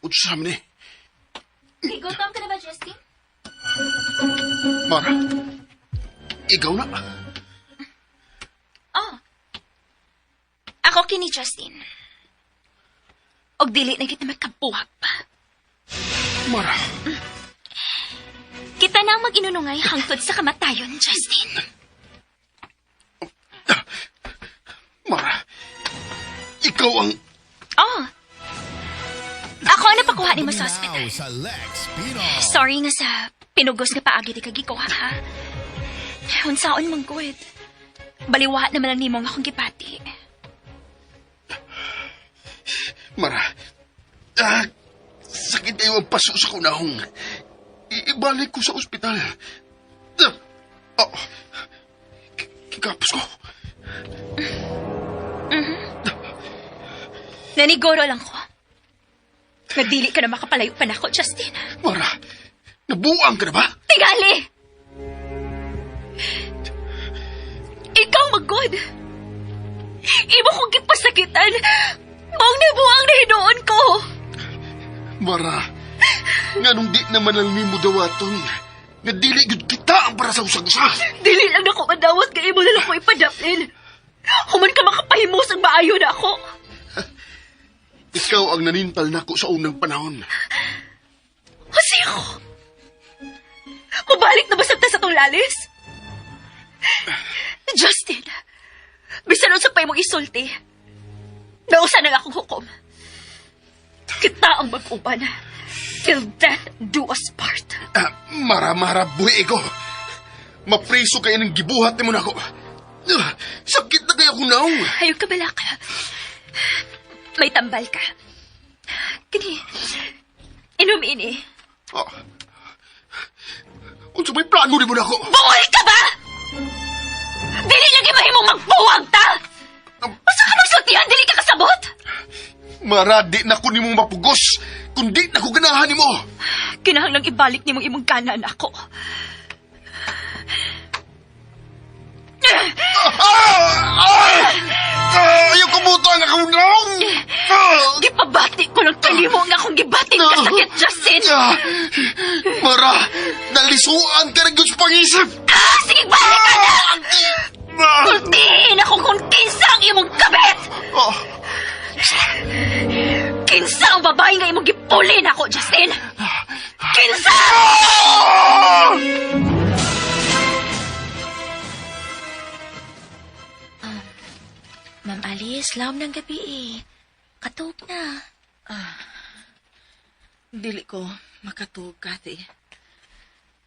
Utsam ni. Gutom ka na ba, Justin? Mara, ikaw na. Oh. Ako kini Justin. Og dili na kita magkabuhag pa. Mara, Kita na ang mag-inunungay hangtod sa kamatayon, Justin. Mara, ikaw ang... Oh. Ako ang napakuha ni mo sa hospital. Now sa Lex Pino. Sorry nga sa pinugos nga paagi di kagikuha, ha? Unsaon mong good. Baliwa naman lang nimo nga akong gipati. Mara, sakit tayo ang paso sa kunahong. Ibalik ko sa ospital. Kikapos ko. Naniguro lang ko. Nagdili ka na makapalayo pa na ako, Justin. Mara, nabuang ka na ba? Tigali! Ikaw magod. Imo kong gipasakitan. Maong nabuang na hinuon ko. Mara, nga nung di naman ang nimo dawaton, nga dili gud kita ang para sa usag-usa. Dili lang ako madawat kay imo na lang ko ipadapin. Human ka makapahimos ang maayo na ako. Ikaw ang nanintal nako sa unang panahon. Kasi ako. Mabalik na ba sa tong lalis? Justin, bisan sa pay mong isulti, nausa na akong hukom. Kita ang mag-uban. Till death do us part. Mara, buhi ko. Mapriso kayo ng gibuhat ni mo nako. Sakit na kaya ko naong. Ayaw ka bala ka. May tambal ka. Kini, inom ini. Kung sa may plano ni mo nako. Buhay ka ba? Dili lagi mahimong magbuwag ta! Basta ka magsultihan, dili ka kasabot! Mara, di na ko ni mong mapugos. Kundi na ko ganahan ni mo. Kinahanglang ibalik ni mong imong kanan ako. Ayaw kumuto ang akong naong. Gipabati ko ng kalimo nga akong gibating kasakit, Justin! Mara, nalisuan ka rin sa pangisip. Sige, balik ka na! Kultihin ako kung kinsa ang imong kabit! Kinsa ang babae nga imong gipulin ako, Justin! Kinsa! Ma'am Alice, laom ng gabi eh. Katog na. Dili ko makatug, Kati.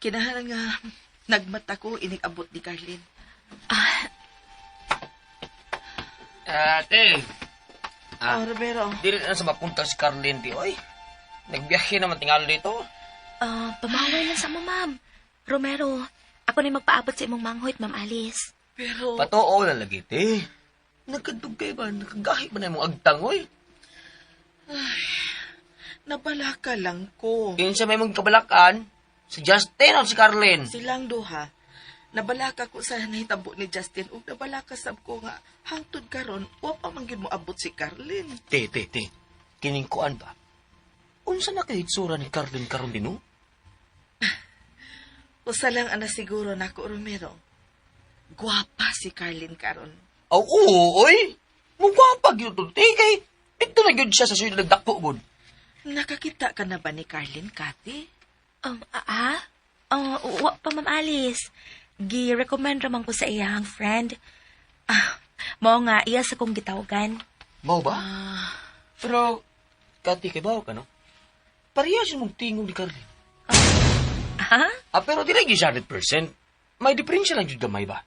Kinahanglan nga nagmata ko inig-abot ni Carlin. Ate. Romero. Dili na sa mapunta si Carlin di, oy. Nagbiyahe naman tingali dito. Pamaway lang sa mo, ma'am. Romero, ako na magpaabot sa imong manghoy, Ma'am Alice. Pero... Patoo na lagi, te. Nagkadugay ba? Nakagahi ba na yung agtang, oy? Nabalaka lang ko. Kinsa may mong kabalakan, si Justin o si Carlin? Silang duha. Nabalaka ko sa nahitabo ni Justin ug nabalaka sab ko nga hangtod karon wa pa man gyud mo abot si Carlin. Te. Kining kuan ba? Unsa na kay hitsura ni Carlin karon din, no? Usa lang ana siguro nako, Romero. Guwapa si Carlin karon. Aw, oo, oy. Mugwapa gyud to, te. Kay ito na gyud siya sa suyo nagdako gud. Nakakita ka na ba ni Carlin, Kati? Wa pa, Ma'am Alice. Gi-recommend ramang ko sa iyang friend. Mao nga, iya sa kong gitawagan. Mao ba? Pero, Kati, kay bawa ka, no? Pareha siya mong tingog ni Carlin. Pero di lagi siya 100%. May diferensya lang yung gamay ba?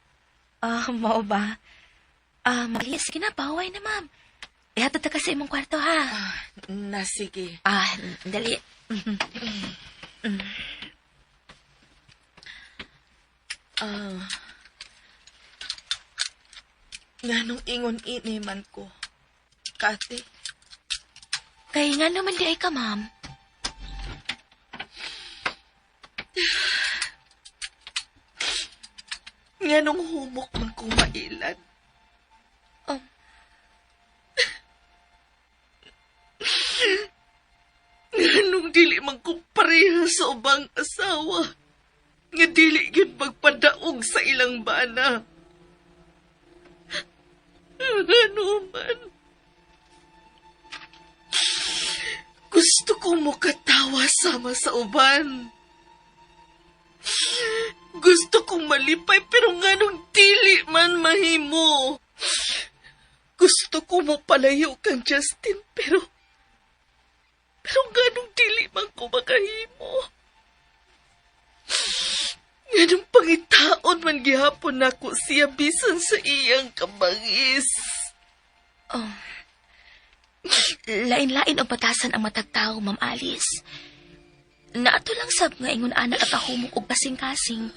Mao ba? Ma'am Alice, sige na, baway na, ma'am. Ihatod ta ka sa imong kwarto, ha? Sige. Dali. Nganong ingon ini man ko, Kati? Kaya nga naman di ay ka, ma'am. Nganong humok man ko mailan. sa ubang asawa nga dili yun magpadaog sa ilang bana. Ano man. Gusto ko mo katawa sama sa uban. Gusto kong malipay pero nganong dili man mahimo. Gusto ko mo palayo kang Justin pero nganong dili man ko makahimo. Nganong pangitaon man gihapon nako siya bisan sa iyang kabangis. Lain-lain ang batasan ang matagtao, Ma'am Alice. Naato lang sab nga ingon ana at ahumok og kasing-kasing.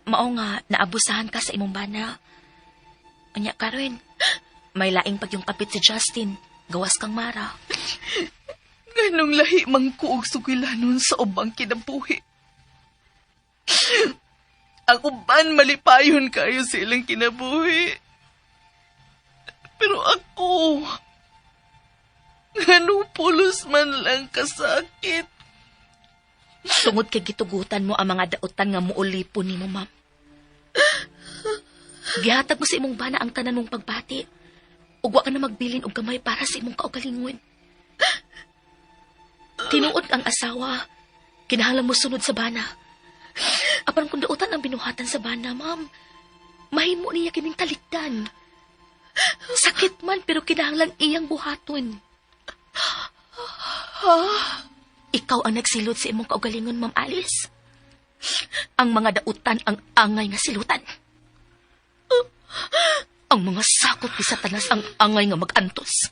Mao nga naabusahan ka sa imong bana. Unya karon, may laing pag yung kapit si Justin, gawas kang mara. Nganong lahi man ko og sugilanon sa ubang kinabuhi. Ang uban malipayon kayo sa ilang kinabuhi. Pero ako, nganong pulos man lang kasakit. Tungod kay gitugutan mo ang mga dautan nga muulipon nimo, ma'am. Gihatag mo sa imong bana ang tanan mong pagbati. Ug wa ka na magbilin og gamay para sa imong kaugalingon. Tinuod ang asawa, kinahanglan mo sunod sa bana. Apan kung dautan ang binuhatan sa bana, ma'am, mahimo niya kining talikdan. Sakit man pero kinahanglan iyang buhaton. Ikaw ang nagsilot sa imong kaugalingon, Ma'am Alice. Ang mga dautan ang angay nga silutan. Ang mga sakot sa tanas ang angay nga magantos.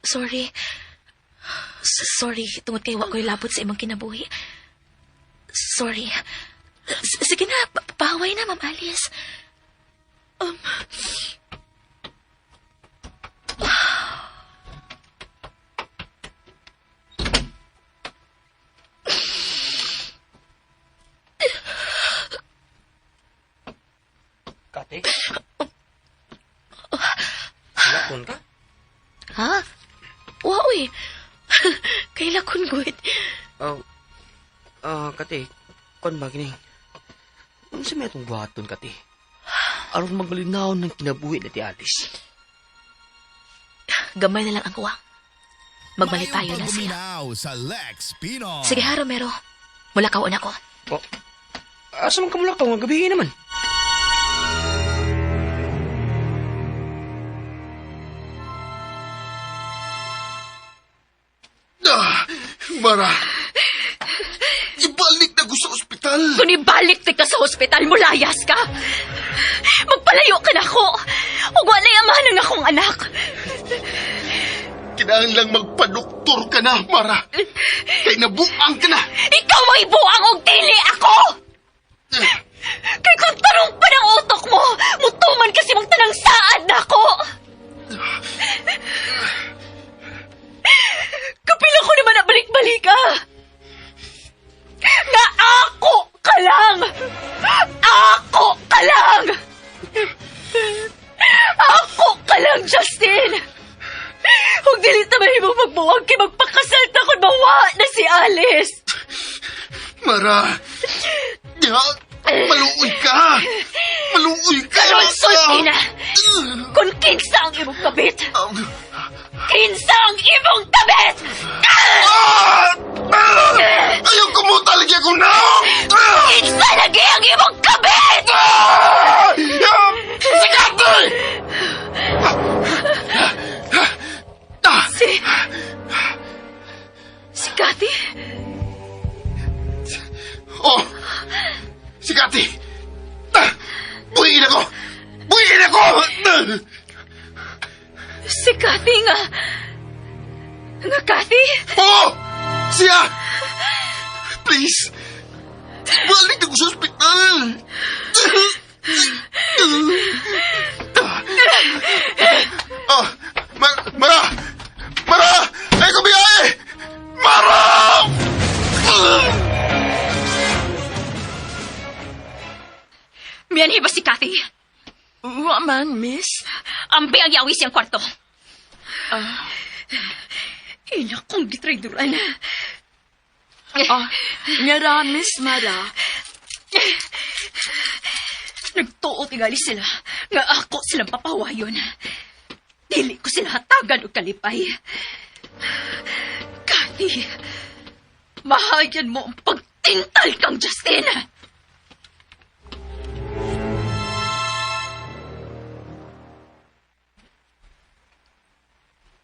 Sorry. Sorry, tungod kay wa ko'y labot sa imong kinabuhi. Sorry. Sige na, pahaway na, Ma'am Alice. Kate? Silakon ka? Ha? Wow eh. Kailakon good. Kate, kon ba gini? Ano sa may itong buhaton, Kate? Aron magalinaw ng kinabuhi na ti Alice. Gamay na lang ang kuwang. Magbalik tayo na siya. Sa Lex Pinoy. Sige ha, Romero. Mula kaon ako. Asa man ka mula ka? Gabi naman. Mara, ibalik na ko sa ospital. Kung ibalik ti ka sa hospital, mulayas ka. Magpalayo ka na ako. Huwag wala amahan ng akong anak. Kailangan lang magpadoktor ka na, Mara. Kay nabuang ka na. Ikaw ang ibuang og dili ako. Kay kung tarong pa ng utok mo, mutuman kasi mong tanang saad na ako. Kapila ko naman na balik-balik ka. Na ako ka lang. Ako ka lang. Ako ka lang, Justin. Huwag dilit na mahimong magbuwag kay magpakasal na kung mawa na si Alice. Mara, maluoy ka. Maluoy ka. Karon sulti na. Kung kinsa ang imong kabit. Kinsa ang imong kabit. Ayaw ko mo talaga ko na. Kinsa lagi ang imong kabit. Sigati! Si Cathy? Oh! Si Cathy! Buhiin ako! Buhiin ako! Si Cathy nga. Nga Cathy? Oh! Siya! Please! Balik ako sa ospital! Oh! Mara! Mara! Ay ko biyahe! Mara! Miyanhi ba si Cathy? Waman, miss. Ambi ang yawi siyang kwarto. Ina kong gitrayduran. Nyara, Miss Mara. Nagtuo tingali sila nga ako silang papawayon. Dili ko sila hatagan o kalipay. Kani, mahagyan mo ang pagtintal kang Justin.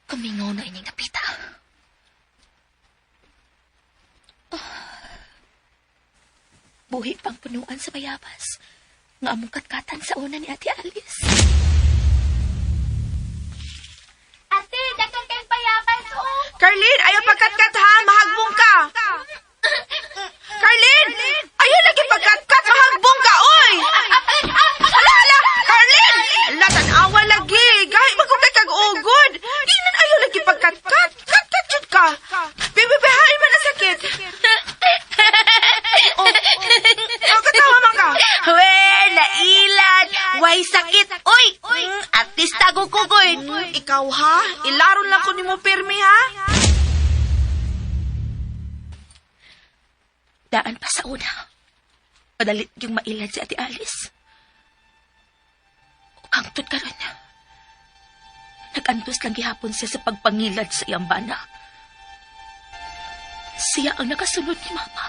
Kumingaw na ining napita. Buhi pang punuan sa bayabas. Nga among katkatan sa una ni Ate Alice. Ate, dagang kayong bayabas, oh! Carlin, ayaw pagkatkat ha, mahagbong ka. Carlin, ayaw lagi pagkatkat, mahagbong ka, oy. Hala, Carlin! Ala, tanawa lagi. Gahit magkukay kag-ugod. Inan ayaw lagi pagkatkat. Katkat jud ka. Bibibihain man na sakit. Oh, katawa man ka. We, nailan. Way sakit. Uy, artista ko kukoy. Ikaw ha? Ilaron lang ko ni mo pirmi ha? Daan pa sa una. Padalit yung mailad si Ate Alice. Hangtod ka ron. Nag-antos lang gihapon siya sa pagpangilad sa iyang bana. Siya ang nakasunod ni Mama.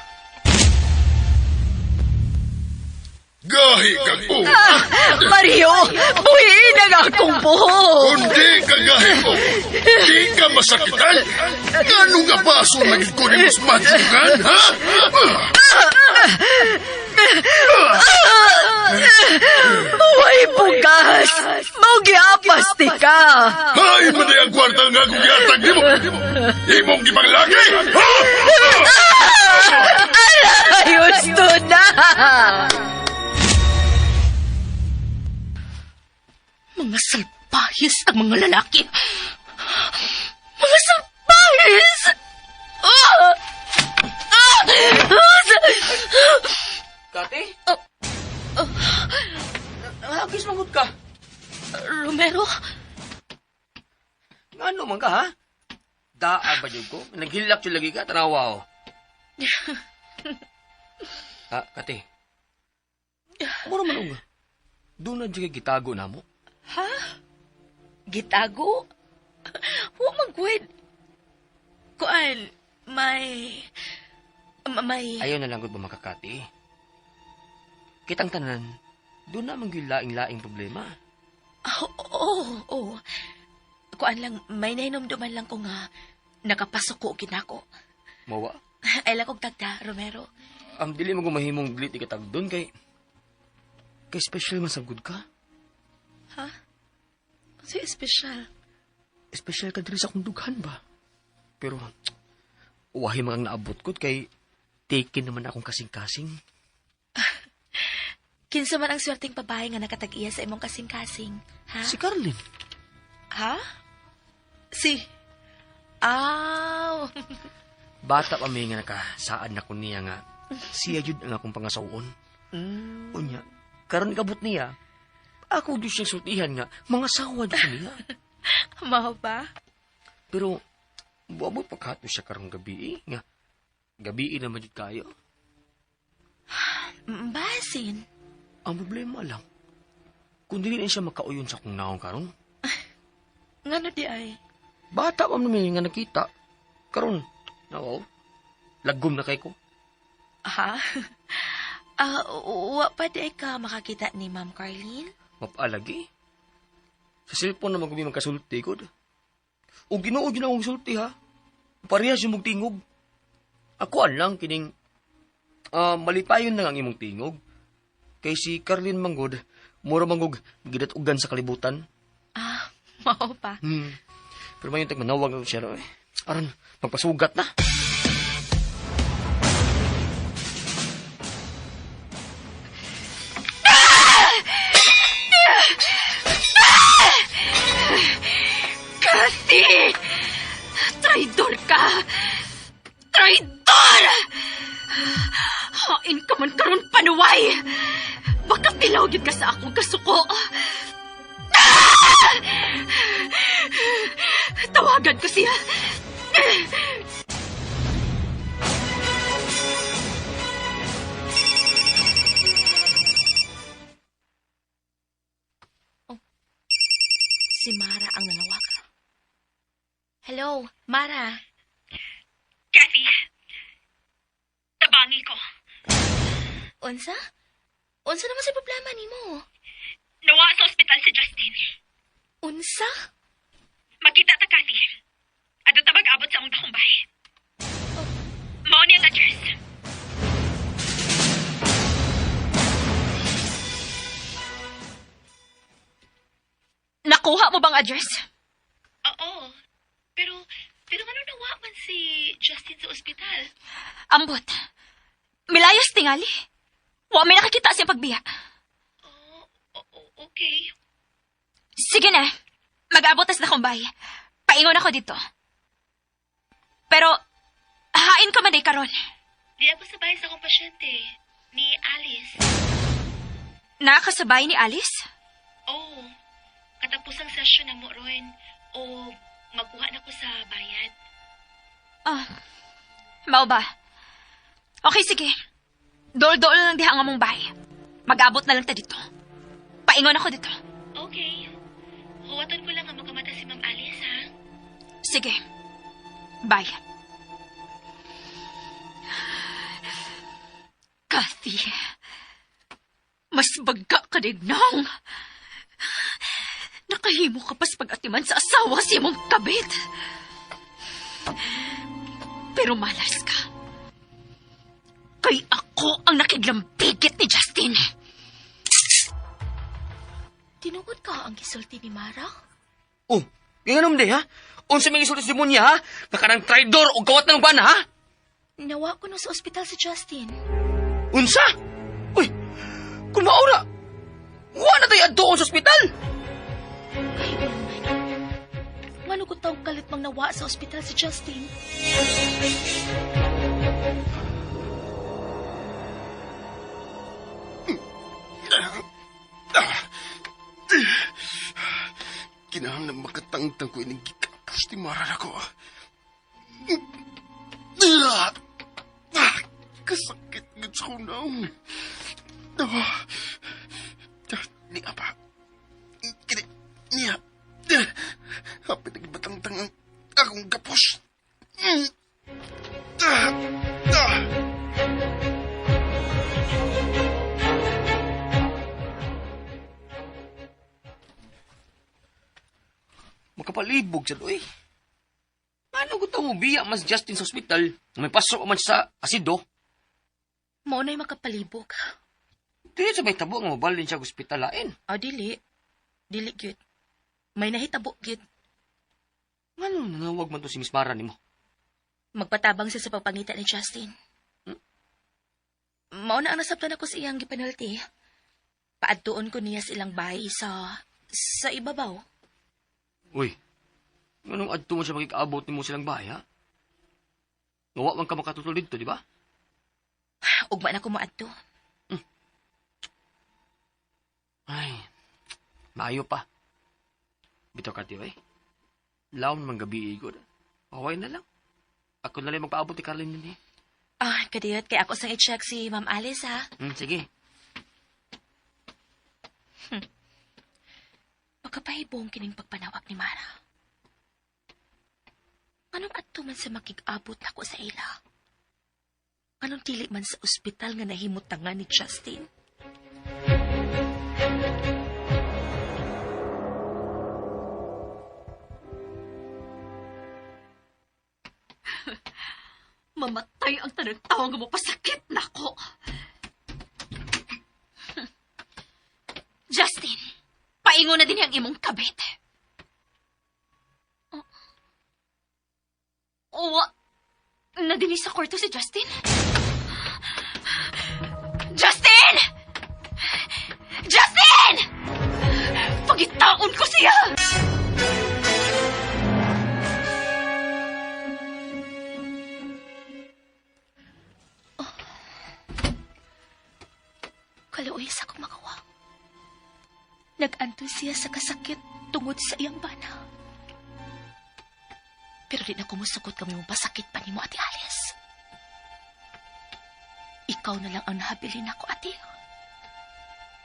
Gahi kag o. Mario, buhiin ang akong buhok. Kundi kagahi ko. Di ka masakitan. Ano nga baso naging ko ni mas madungan, ha? Way bugas. Maugiapas ti ka. Hay, mali ang kwarta nga kung yatag ni mo. Imong gibang laki, ha? Ayos to na. Mga salpahis ang mga lalaki. Mga salpahis! Kati? Hagis mangod ka. Romero, Ano man ka, ha? Daa ba yun ko? Naghilak yung lagi ka, tanawa, oh. Kati. Mura man nga. Doon na dyan gitago na mo. gitago? Huwag magwid. Kuan, may... Ayaw na lang gud ba makakati. Kitang tanan, doon na mang laing-laing problema. Oo. Kuan lang, may nahinomduman lang ko nga nakapasok ko o ginako. Mawa, Ay lang kong tagda, Romero. ang dili mo gumahimong dili ikatag doon kay special man sa good ka. So special. Special ka diri sa akong dughan ba? Pero, uwahi mga naabot ko kay taken naman akong kasing-kasing. Kinsa man ang swerteng babae nga nakatag-iya sa imong kasing-kasing, ha? Si Carlin. Ha? Si... Aw. Bata pa may nga nakasaan na ko niya nga siya yun ang akong pangasawon. Unya, karon ikabot niya, ako doon siyang sultihan nga, mga sawa doon niya. Mao ba? Pero, buwabot pagkato siya karong gabi nga. Gabi naman yun kayo. Basin. Ang problema lang, kung dili na siya makauyon sa kong naong karong, Ngano di ay? bata pa naman nga nakita. Karon, no, lagom na kay ko. Ha? Wa pa di ka makakita ni Ma'am Carlene? Mapalagi. Sa cellphone naman kami magkasulti ko. O ginuod yun akong sulti ha. Parehas yung mong tingog. Ako lang kining malipayon na ang imong tingog. Kay si Carlin Manggod, mura manggog gidatugan sa kalibutan. Mao pa. Pero may yung manawag ako siya. Aron, magpasugat na. Kasi, traidor ka. Traidor! Hain ka man karon panuway. Baka pilawgid ka sa akong kasuko. Tawagan ko siya. Si Mara ang nanawag. Hello, Mara. Kathy, tabangi ko. Unsa? Unsa naman sa problema nimo? Nawa sa ospital si Justin. Unsa? Makita ta, Kathy. Ato ta mag-abot sa among dakong bahay. Mao ni ang address. Nakuha mo bang address? Oo. Pero ano nawa man si Justin sa ospital? Ambot. Milayos tingali. Wa may nakakita sa pagbiya. Okay. Sige na. Mag-abot na sa dakong bahay. Paingon ako dito. Pero, hain ka man day karon. Di ako sabay sa akong pasyente, ni Alice. Nakakasabay ni Alice? Oo. Katapos ang session na mo, Roen. O magkuha na ko sa bayad. Ah, mao ba? Okay, sige. Dol-dol lang diha ang among bahay. Mag-abot na lang ta dito. Paingon ako dito. Okay. Huwaton ko lang ang makamata si Ma'am Alice, ha? Sige. Bye. Kathy, mas bagga ka din nang. Nakahimo ka pas pag-atiman sa asawa si mong kabit. Pero malas ka. Kay ako ang nakiglambigit ni Justin. Tinugod ka ang gisulti ni Mara? Oh, ganyan naman ha? Unsa may isulti sa demonya, ha? Nakanang traidor o gawat ng bana, ha? Nawa ko no sa ospital si Justin. Unsa? Uy, kung maura, wala tayo addoon sa ospital. Kahit naman. Ngano ko taong kalit mang nawa sa ospital si Justin? Kinahanglan makatangtang ko ining gikakas ti Mara ako. Kasakit gud sa kunaw. Ni apa? Kini niya. Hapit nagbatangtang ang akong gapos. Makapalibog sa doy. Ano ko taong ubiya mas Justin sa ospital? May pasok man sa asido. Mao na'y makapalibog. Dili sa may tabo nga mabalin siya sa ospital lain. Dili. Dili, gyud. May nahitabo, gyud. Ano nanawag man to si Miss Mara nimo? Magpatabang siya sa pagpangita ni Justin. Mao na ang nasabtan ako sa iyang gipenalty. Paadtuon ko niya silang bahay sa ibabaw. Uy, anong adto mo siya makikaabot ni mo silang bahay, ha? Nawa man ka makatutol dito, di ba? Ugma na ko maadto. Ay, maayo pa. Bitaw ka, tiyo, eh. Laon man gabi, igod. Away na lang. Ako na lang magpaabot ni Carlin din, eh. Kadiyot, kaya ako sang i-check si Ma'am Alice, ha? Sige. Pagkapahibong kining pagpanawag ni Mara. Anong adto man sa makig-abot na ko sa ila? Anong dili man sa ospital nga nahimutangan ni Justin? Mamatay ang tanang tao nga mapasakit na ko. Justin, paingon na din ang imong kabit. Nadinis sa kwarto si Justin? Justin! Justin! Pagitaon ko siya! Kaluoy sa akong magawa. Nag-anto siya sa kasakit tungod sa iyang bana. Pero di na kumusugot kami mong pasakit pa ni mo, Ate Alice. Ikaw na lang ang nahabilin ako, Ate.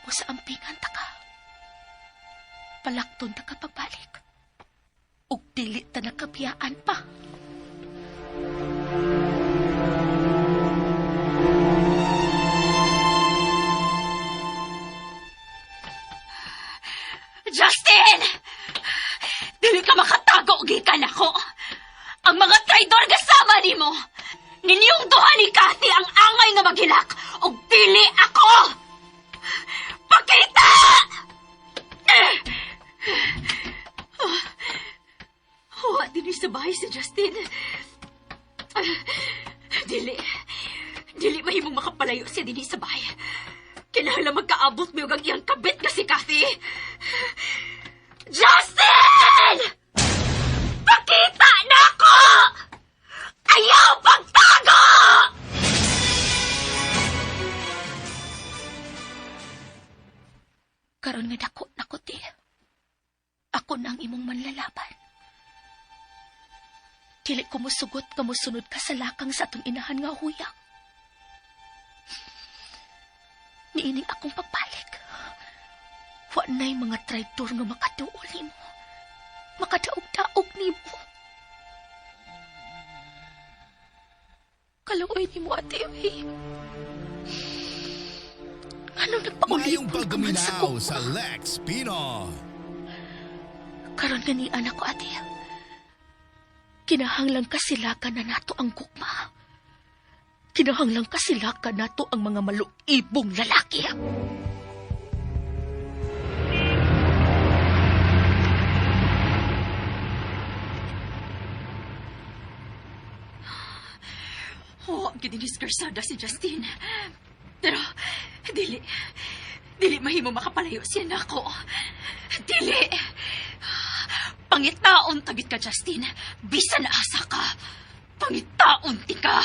O sa ampingan ta ka. Palakton ta ka pagbalik. Ug dili ta nakabiyaan pa. Justin! Dili ka makatago, gikan ako. Ang mga traidor kasama ni mo. Ninyong duha ni Cathy ang angay nga maghilak. O dili ako! Pakita! Huwa din sa bahay si Justin. Dili mahimong makapalayo siya din sa bahay. Kinahanglan magkaabot mo yung ang iyang kabit nga si Cathy. Justin! Pakita na ako! Ayaw pagtago! Karon nga dako na ko, ti. Ako na ang imong manlalaban. Dili ko musugot ka musunod ka sa lakang sa atong inahan nga huyang. Niining akong pagbalik. Wa na'y mga traidor nga makaduol ni mo. Makadaog-daog ni mo. Kaluoy ni mo, Ate Uy. Ano Ngayong nagpaulit ka man sa paggaminaw kuko? sa Lex Pino. Karon nga ni anak ko, Ate. Kinahanglang kasilakan na nato ang gugma. Kinahanglang kasilakan nato ang mga maluibong lalaki. Oo, ang giniskersada si Justin. Pero, dili mahimo makapalayo siya na ako. Dili. Pangitaon tagit ka, Justin. Bisan asa ka. Pangitaon ti ka.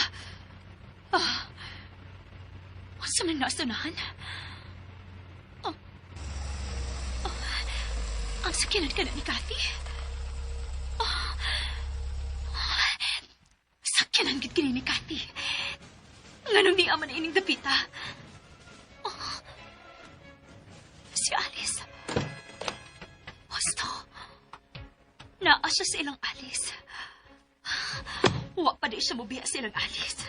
Asa man nasunahan? Ang sakinan ka na ni Cathy. Sakyanan gid kini ni Cathy. Nganong di aman ining dapita. Si Alice. Gusto. Naa siya sa ilang Alice. Wa pa di siya mubiya sa ilang Alice.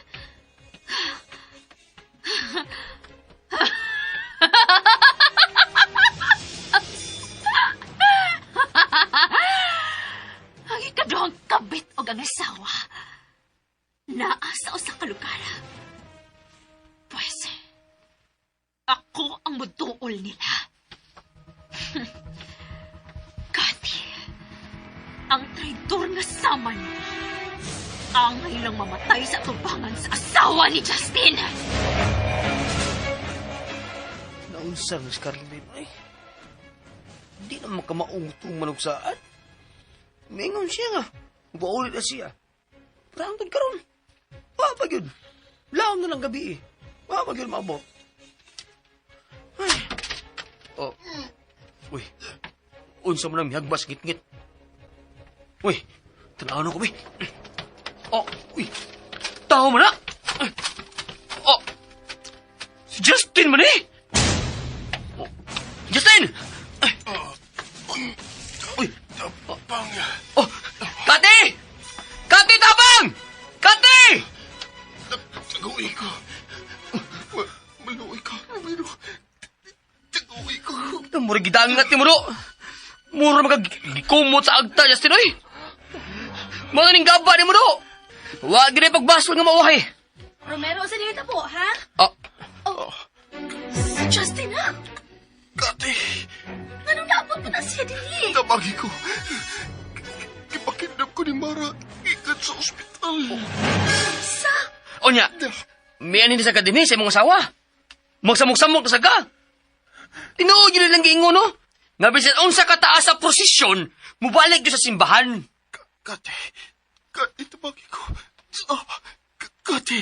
Ang ikaduhang kabit o ang asawa. Naasa o sa kalugara. Pues, ako ang muduol nila. Cathy, ang traidor nga sama niyo. Angay lang mamatay sa tubangan sa asawa ni Justin. Naunsa ng Scarlett ay. Di na makamaungtong manugsaan. Mingon siya nga. Baulit na siya. Rangtod ka ron. Pag yun. Laon na lang gabi eh. Pag yun maabot. Ay. Oh. Uy. Unsa mo nang mihagbas ngit-ngit. Uy. Tanaw na ko, be. Oh. Uy. Tao mo na. Oh. Si Justin man eh. Oh. Justin! Ay. Uy. Tapang. Oh. Kati! Kati, tabang! Kati! Taguwi ko. Maluwi ko. Taguwi ko. Mura gidangat ni Muro. Mura magagikumot sa agta, Justin, oy. Mga ning gaba ni Muro. Huwag rin pagbasol nga mauhay. Romero, sa dito po, ha? Oh. Justin, ha? Kati. Anong dapat mo na siya din? Tabagi ko. Ipakindap ko ni Mara. Ikat sa ospital. Sa? Onya, may anin sa akademi sa imong asawa. Magsamok-samok na saga. Tinuod yun lang giingon, no? Nga bisan unsa kataas sa prosesyon, mubalik yun sa simbahan. Kati. Kati, tabagi ko. Kati.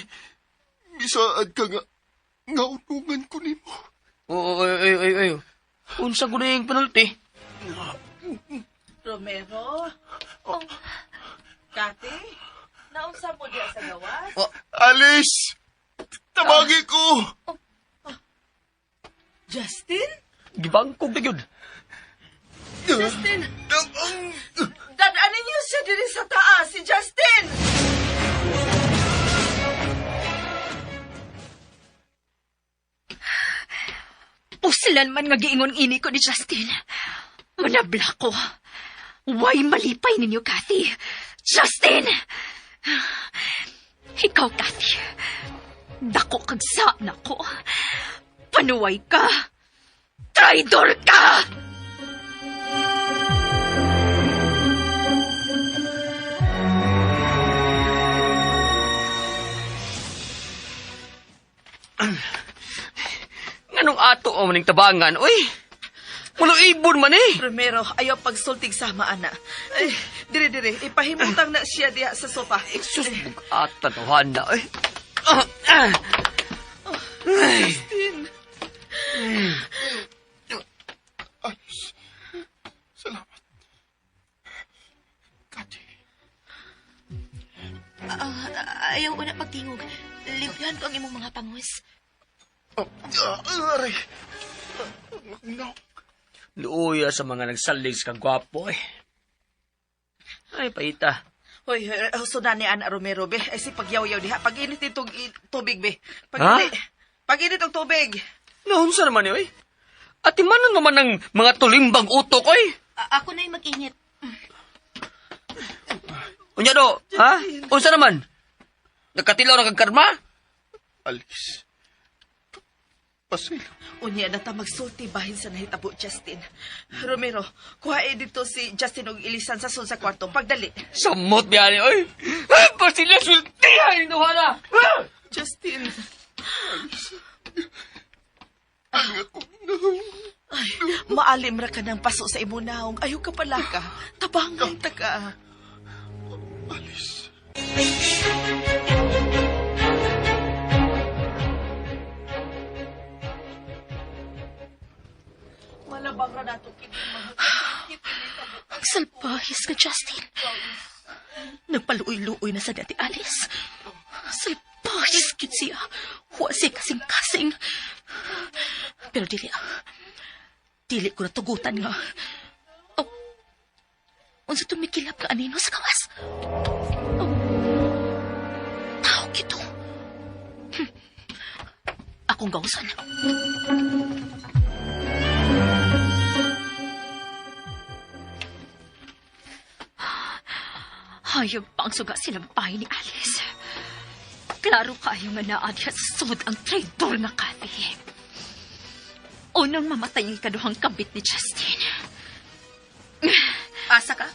Bisaan ka nga. Ngaunungan ko ni mo. Oy. Unsa ko na yung panulti? Romero? Kati, naunsa mo diya sa gawas? Alice! Tabagi ko! Justin? Gibangkog na yun. Justin! Dadanin niyo siya diri sa taas, si Justin! Usilan man nga giingon ini ko ni Justin. Manabla ko. Why malipay ninyo, Kathy? Justin! Ikaw, Kathy. Dako kag na ko. Panuway ka. Traidor ka! Nganong ato ang maning tabangan, oy? Mulo ibon man eh. Romero, ayaw pagsultig sama, ana. Ay, dire, ipahimutang na siya diha sa sopa. Sus, bugatan o hana, oy. Justin! Alice, salamat. Kati, Ayaw ko na pagtingog. Librihan ko ang imong mga pangwis. aray. No. Luuya sa mga nagsalig sa gwapo, eh. Ay, paita. Hoy, sunan ni Ana Romero, be. Ay, si pagyaw-yaw diha. Pag-init itong tubig, be. Ha? Pag-init ang tubig. Naunsa naman, eh, oy? At imanon naman ng mga tulimbang utok, oy. Ako na yung mag-init. Unya do, ha? Unsa naman? Nagkatilaw na kag karma? Alice. Pasil. Unya na ta magsulti bahin sa nahitabo, Justin. Romero, kuhain dito si Justin og ilisan sa sa kwarto. Pagdali. Samot biyani, oy. Ay, pa sila sultihan, inuhana. Justin. Ang ako na. Ay, maalim ra ka ng paso sa imunaong. Ayaw ka pala ka. Tabangay ta ka. Alice. Malabang ra nato kini mga Ang salbahis ka, Justin. Nagpaluoy-luoy na sa dati, Alice. Salbahis kit siya. Huwasi kasing-kasing. Pero dili ko na tugutan nga. Oh, unsa tumikilap ka anino sa kawas? Oh, tao kito. Akong gawsan. Hayag pa ang suga silang bahay ni Alice. Klaro kayo nga naadya sa sud ang traidor nga Kathy. Unang mamatay ang ikaduhang kabit ni Justin. Asa ka?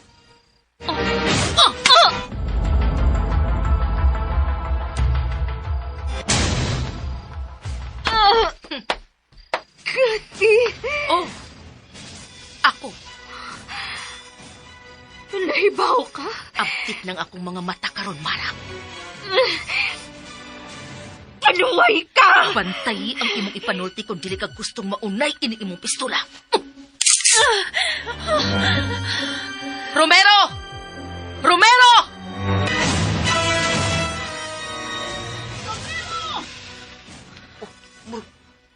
Kathy! Oh, ako. Nahibaw ka? Abtik ng akong mga mata karon, Mara. Panuway ka! Bantay ang imong ipanulti kung dili ka gustong maunay ini imong pistola. Romero! Romero!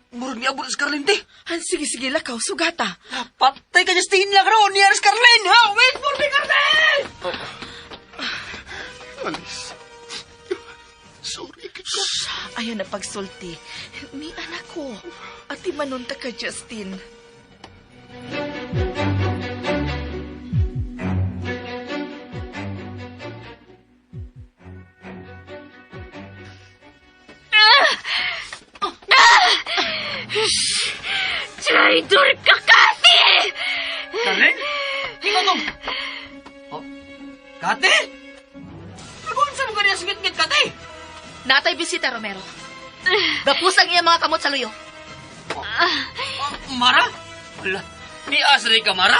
Murag ni abot sa Carlin, te. sige, lakaw, sugata. Patay ka, Justin lang ron. Ni Aris Carlin, ha? Wait for me, Carlin! Alice. Sorry kita. Ayaw na pagsulti. Ni anak ko. At imanunta ka, Justin. Traidor ka, Kathy! Carlin? Ikaw to. Oh, Kate? Kung saan mo ka niya singit-ngit, Kate? Natay bisita, Romero. Gapus ang iyang mga kamot sa luyo. Mara? Wala. Ni Asri ka, Mara?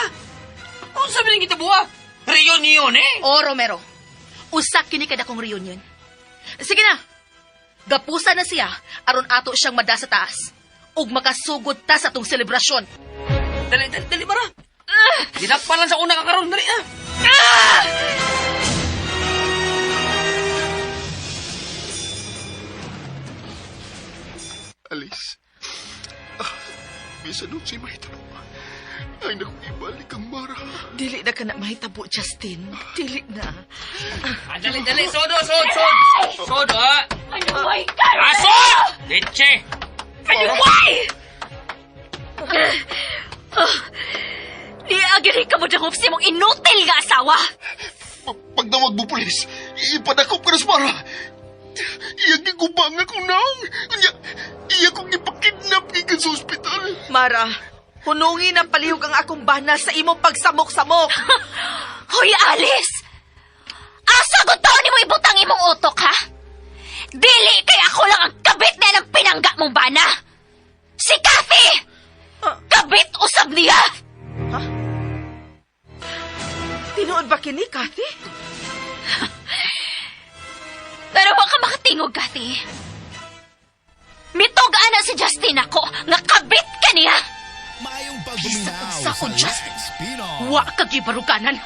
Kung sabi ng kita buwa? Reunion, eh? O, Romero. Usak kini kada kong reunion. Sige na. Gapusa na siya, aron ato siyang mada sa taas. Ug makasugod ta sa tong selebrasyon. Dali, Mara. Dinakpan lang sa una kakaroon. Dali, ah. Alice. Bisa doon si Mahitabo. Ay, naku, ibalik ang Mara. Dili na ka na mahitabo, Justin. Dili na. Dali, sodo, ha? Manuway ka! Aso! Leche! Manuway! Niagiri ka mo dangop si mong inutil nga asawa! Pagdawag mo, pulis, ipadakop ka na sa Mara. Iyang gigubang akong naong. Iya kong ipakidnap ikan sa ospital. Mara, hunungin ang palihog ang akong bana sa imong pagsamok-samok. Hoy, Alice! Asa gusto ni mo ibutang imong utok, ha? Dili kay ako lang ang kabit na ng pinangga mong bana! Si Kathy! Kabit usab niya! Tinuod ba kini, Kathy? Pero wa ka makatingog, Kathy. Mitog ana si Justin ako, nga kabit ka niya! Mayong pagbuminaw Sa sa unsa. Lex Pinos. Wa ka gibaruganan.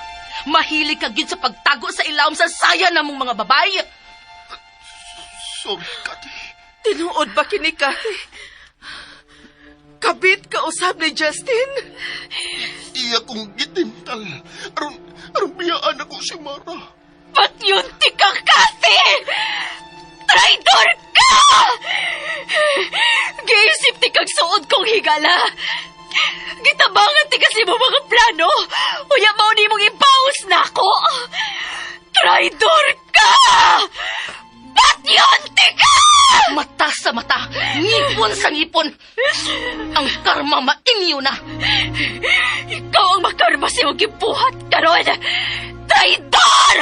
Mahilig ka gid sa pagtago sa ilawom sa saya namong mga babae. Sorry, Kati. Tinuod ba kini, Kathy? Kabit ka usab ni Justin? Iya kong gitintal. Aron biyaan ako si Mara. Ba't yun ka, Kathy? Traidor ka! Giisip ti kag suod kong higala. Gitabangan ti kasi mo mga plano. Uya mao ni mong ibawas na ako. Traidor ka! Ba't yun ka? Mata sa mata, ngipon sa ngipon. Ang karma mainyo na. Ikaw ang makarma sa iyong gibuhat karon. Traidor!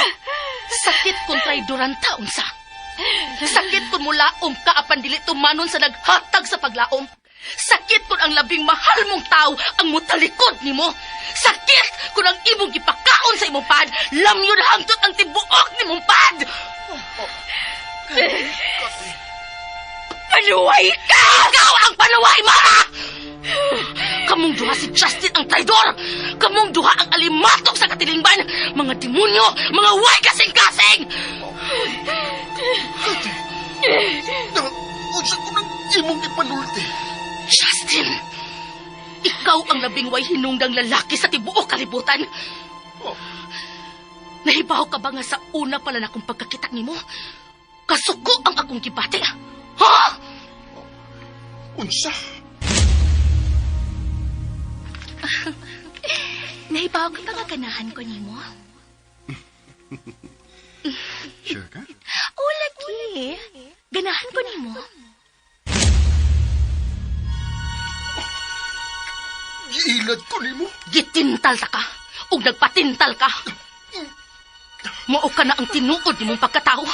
Sakit kung traidoran taon sa. Sakit kung mulaom ka apan dili tumanon sa naghatag sa paglaom. Sakit kung ang labing mahal mong tao ang mutalikod nimo. Sakit kung ang imong gipakaon sa imong pad, lamyon hangtod ang tibuok nimong pad. Panuway ka! Ikaw ang panuway, Mara! Kamong duha si Justin ang traidor! Kamong duha ang alimatok sa katilingban! Mga demonyo! Mga way kasing-kasing! Unsa ko nang imong ipanulti? Justin! Ikaw ang labing way hinungdang lalaki sa tibuok kalibutan! Nahibaw ka ba nga sa una pala na akong pagkakita nimo? Kasuko ang akong gibati! Ha? Unsa? Nahibaw ka ba nga ganahan ko nimo? Sure ka? O, lagi. Ganahan ko nimo. Giilad ko nimo. Gitintal ta ka! O nagpatintal ka! Mao ka na ang tinuod ni mong pagkatao.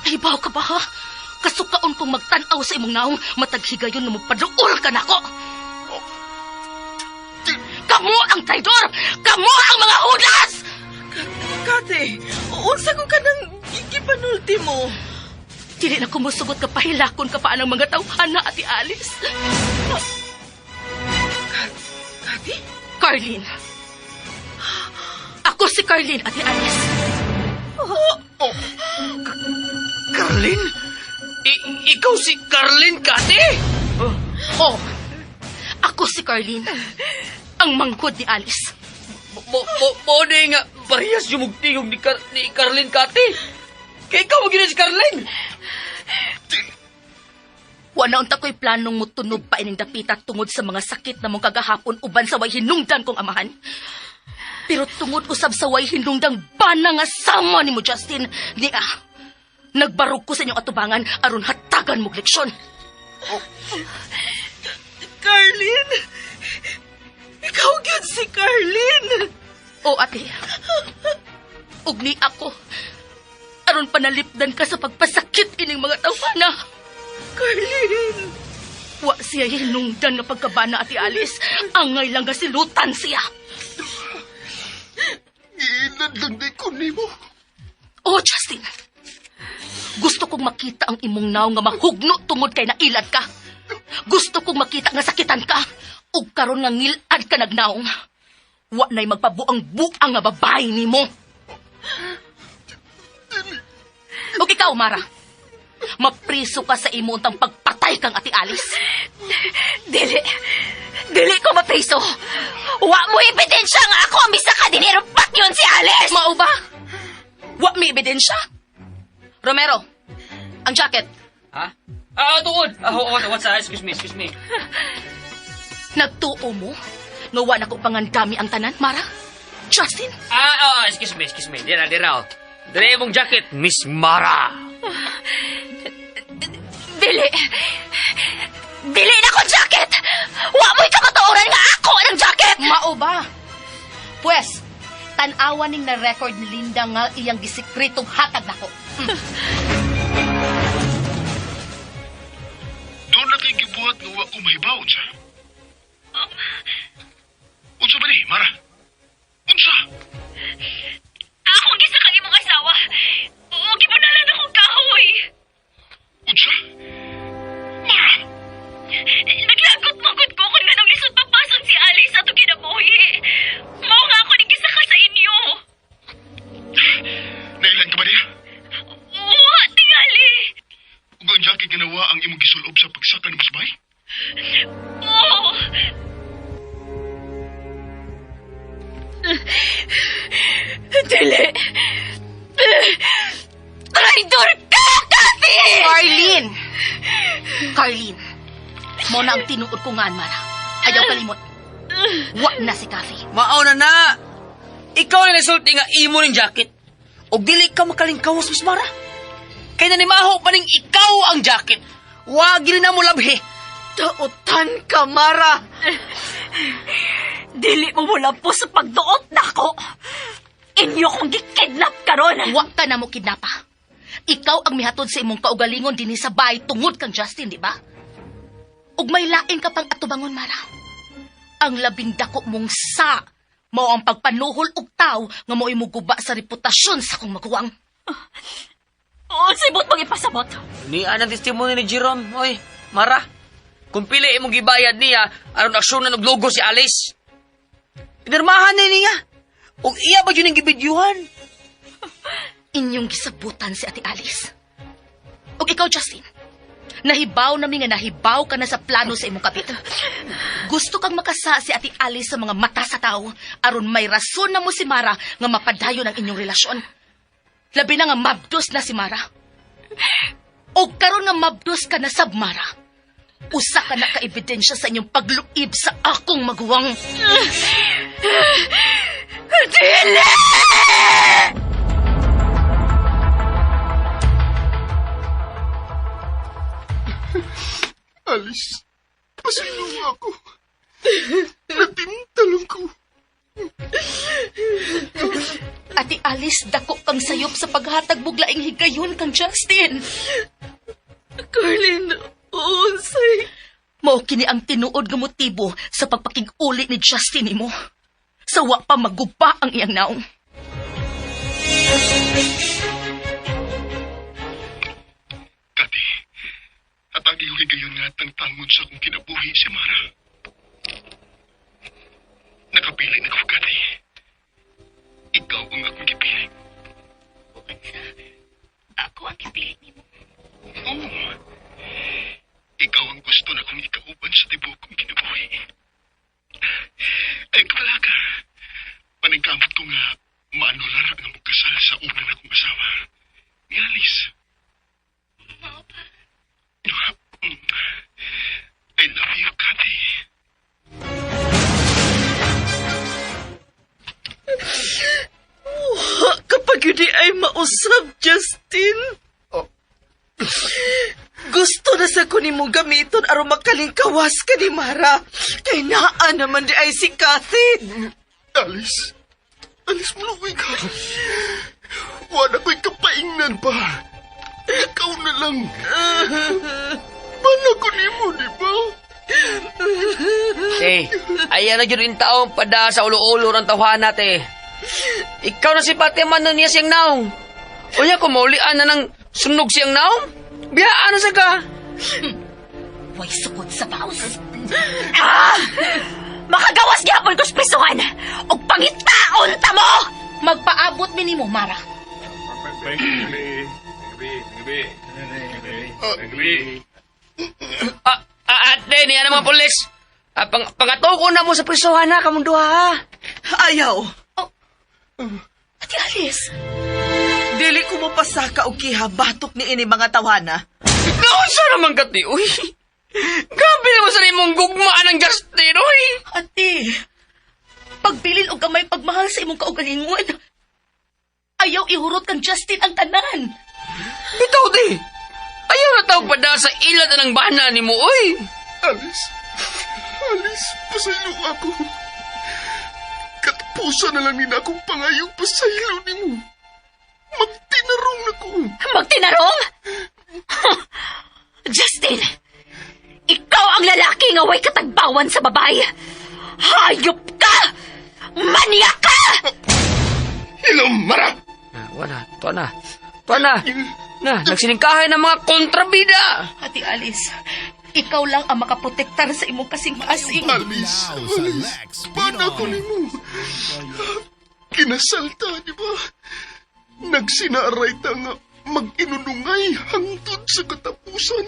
Nahibaw ka ba, ha? Kasukaon kong magtanaw sa imong naong mataghigayon na magpaduol ka na ko. Kamu ang traidor! Kamu ang mga hudas! Kathy, unsa ko ka nang gipanulti mo? Dili na kumusugot ka pahilakon ka pa ng mga tawhana, Ate Alice. Kathy? Carlin. Ako si Carlin, Ate Alice. Carlin? Ikaw si Carlin, Kati? Oh, ako si Carlin. Ang manghod ni Alice. Mo nga, parehas yung mugtingog ni Carlin, Kati. Kaya ikaw mo si Carlin. Wala unta ko'y planong mutunog pa ining dapita tungod sa mga sakit na mong kagahapon uban sa way hinungdan kong amahan. Pero tungod usab sa way hinungdang bana nga sama ni mo, Justin, nagbarog ko sa inyong atubangan aron hatagan mong leksyon. Carlin! Ikaw gyud si Carlin! O ate, ugni ako, aron panalipdan ka sa pagpasakit ining mga tawhana. Carlin! Wa siya hinungdan nga pagkabana, Ate Alice. Angay lang nga silutan siya. Giilad lang di ko nimo. Oh, Justin. Gusto kong makita ang imong naw nga mahugno tungod kay nailad ka. Gusto kong makita nga sakitan ka. Ug karon nga ngilad ka nagnaong. Wa na'y magpabuang-buang nga babae nimo. Ug ikaw, Mara. Mapriso ka sa imo untang pagpatay mamatay kang Ate Alice. Dili ko mapriso. Wa mo ebidensya nga ako ang bisa ka dinero pat yun si Alice. Mao ba? Wa may ebidensya? Romero, ang jacket. Ha? Tuod! What's that? Excuse me. Nagtuo mo? Nga wa na ko pangandami ang tanan, Mara? Justin? Excuse me. Dira. Dira mong jacket, Miss Mara. Dili na ko jacket. Wa mo'y kamatuoran nga ako ng jacket. Mao ba? Pues, tanawan ning na-record ni Linda nga iyang gisikretong hatag nako. Doon na kay gibuhat nga wa ko mahibaw, unsa? Unsa ba ni, Mara? Unsa? Ako gisa ka imong asawa. O gipadala na kong kahoy. Unsa? Mara! Naglagot magod ko kung ganong lisod papason si Alice ato kinabuhi. Mao nga ako nigisa ka sa inyo. Nailan ka ba niya? Wa tingali. Ug ang jacket ginawa ang imong gisulob sa pagsaka ng musbay? Oo. Dili. Traidor ka, Kathy! Carlene, mo na ang tinuod ko nga, Mara. Ayaw kalimot. Wa na si Kathy. Mao na. Ikaw na nasulti nga imo ning jacket. Og dili ka makalingkawas, Miss Mara. Kaya nanimaho pa ning ikaw ang jacket. Wa gili na mo labhi. Tautan ka, Mara. Dili mo mula po sa pagduot nako. Inyo kong gikidnap karon. Wa ka na mo kidnapa. Ikaw ang mihatod sa imong kaugalingon dinhi sa bahay tungod kang Justin, di ba? Ug may lain ka pang atubangon, Mara. Ang labing dako mong sa mao ang pagpanuhol og taw nga mo'y muguba sa reputasyon sa kong maguwang. Oo, sibot mong ipasabot. Ni anang testimony ni Jerome. Oy, Mara. Kung pili imong gibayad niya, aron aksyon na naglogo si Alice. Pinirmahan na niya. Og iya ba yun ang gibidyuhan? Inyong gisabutan si Ate Alice. Ug ikaw, Justin, nahibaw nami nga nahibaw ka na sa plano sa imong kapit. Gusto kang makasa si Ate Alice sa mga mata sa tao aron may rason na mo si Mara nga mapadayon ang inyong relasyon. Labi na nga mabdos na si Mara. O karon nga mabdos ka na sab, Mara. Usa ka na ka-ebidensya sa inyong pagluib sa akong maguwang. Dili! Alice, pasilong ako. Natintalong ko. Ate Alice, dako kang sayop sa paghatag buglaing higayon kang Justin. Carlin, unsay. Mao kini ang tinuod nga motibo sa pagpakig-uli ni Justin nimo. Sa wa pa maguba ang iyang naong. Kati, atagi huli gayon nga tangtangon sa kong kinabuhi si Mara. Nakapili na ko, Kati. Ikaw ang akong gipili. Ako ang kipili mo. Oo. Ikaw ang gusto na kong ikauban sa tibok kong kinabuhi. Ay, kapalaga. Panigkamot ko nga maanulara nga magkasal sa una na kong asawa. Ni Alice. Mao pa. I love you, Kati. Kapag yun ay mausap, Justin. Gusto na sa kunin mong gamiton aron makalingkawas ka ni Mara. Kay naa naman di ay si Kathy. Alice. Alice, maluwi ka. Wala ko'y kapaingnan pa. Ikaw na lang. Bala ko ni mo, di ba? Ayan na yun yung taong pada sa ulo-ulo ng tawhana, te. Ikaw na si Patiman na niya siyang naong. O niya, kumaulian na ng sunog siyang naong. Biyaan na sa ka. Way sukod sa baos. Makagawas gyapon ko sa prisuhan. Og pangitaon ta mo. Magpaabot mi nimo, Mara. Ate, niya ng mga polis. Pangatoko na mo sa prisuhan ha, kamong duha ha. Ayaw. Ate Alice, Dili ko mo pasaka og kihabatok ni ini mga tawana. Naunsa naman ka, ti, uy. Gabi naman sa imong gugmaan ng Justin, uy. Ate, pagbilin og gamay pagmahal sa imong kaugalingon. Ayaw ihurot kang Justin ang tanan. Bitaw, ti. Ayaw na tao pada sa ilat ng bana ni mo, uy. Alice, pasaylo ako. Katapusan na lang din akong pangayong pasaylo ni mo. Magtinarong na ko. Magtinarong? Justin, ikaw ang lalaki nga way katagbawan sa babae. Hayop ka! Maniak ka! Hello, Mara! Wala, tuwa na. Na, nagsiningkahay ng mga kontrabida. Ate Alice, ikaw lang ang makaprotektar sa imong kasing-kasing. Alice, Now sa Lex paano ko Pinon. ni mo? Kinasalta, di ba? Nagsinaray ta nga mag-inunungay hangtod sa katapusan.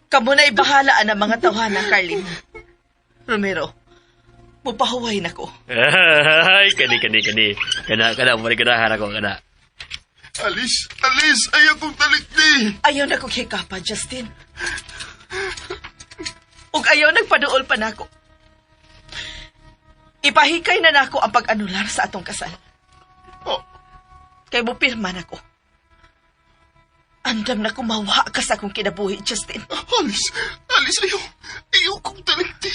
Kamu na'y bahalaan ang mga tawana, Carlin. Romero, mupahuway na ko. Ay, kani. Kana, marikadahan ako, kana. Alice, ayaw kong talikdi. Ayaw na kong hikapan, Justin. Ug ayaw nagpaduol pa nako. Ipahikay na nako ang pag-anular sa atong kasal. Oh, Kay mo pirma nako. Andam na kumawa ka sa akong kinabuhi, Justin. Alice, ayaw kong talikdi.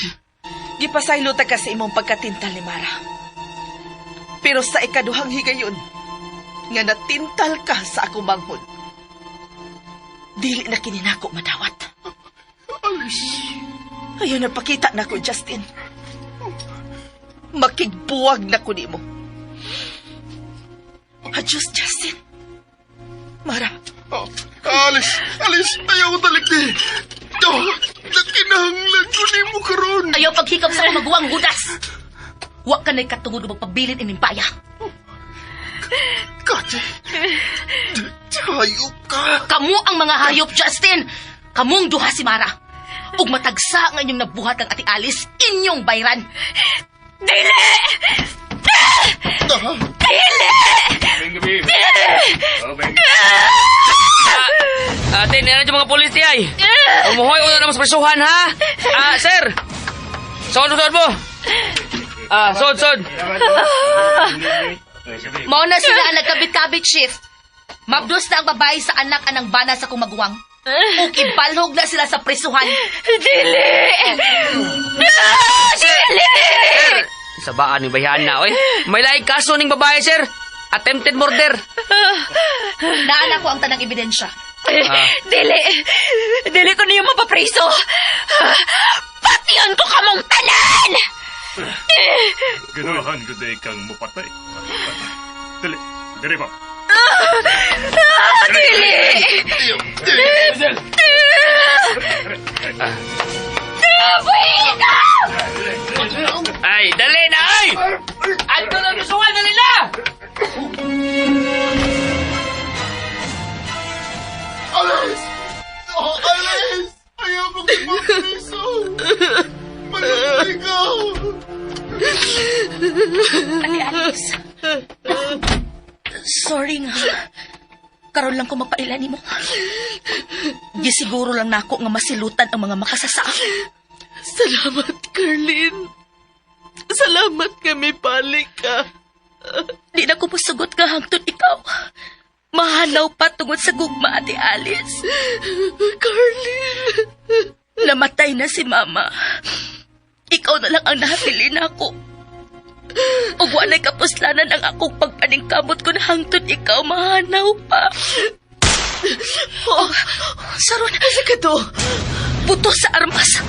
Gipasaylo ta ka sa imong pagkatintal ni Mara. Pero sa ikaduhang higayon, nga natintal ka sa akong banghod, dili na kininako madawat. Alice, Ayaw na pakita na ko, Justin. Makigbuwag na ko ni mo. Adios, Justin. Mara, oh, Alice, ayaw kong talikdi. Nakinahanglan ko ni mo karon. Ayaw paghikap sa maguwang hudas. Wa ka na'y katungod o magpabilin ining baya. Kati, hayop ka. Kamu ang mga hayop, Justin. Kamong duha si Mara. Ug matagsa nga inyong nabuhat ng Ate Alice, inyong bayran. Dili! Ate, niyan yung mga polis di ay. Umuhoy una naman sa prisuhan, ha? Sir! Sod mo! Sod! Mao na sila ang nagkabit-kabit shift. Mabdos na ang babae sa anak-anang bana sa kumaguwang. Ug ibalhog na sila sa prisuhan. Dili! Sir! Sa baan ni bayan na, oy. May laing kaso ning babae, sir. Attempted murder. Naana ko ang tanang ebidensya. Dili ko niyo mapapriso. Patiyon ko kamong tanan! Ganahan ko day kang mapatay. Dali, dali pa. Dili! Ay, dali na, ay! Ando na prisuhan, dali na! Alice! Oh, Alice! Ayaw kong ipagpiso! Manatay ka! Ate Alice. Sorry nga. Karon lang ko mapailan mo. Gisiguro lang nako nga masilutan ang mga makasasaak. salamat, Carlin. Salamat kami balik ka. Di na ko musugot ka hangtod ikaw. Mahanaw pa tungod sa gugma, Ate Alice. Carlin. Namatay na si Mama. Ikaw na lang ang nahabilin ako. Ug walay kapuslanan ang akong pagpaningkamot ko na hangtod ikaw mahanaw pa. Oh, saron. Asa ka to? Buto sa armas.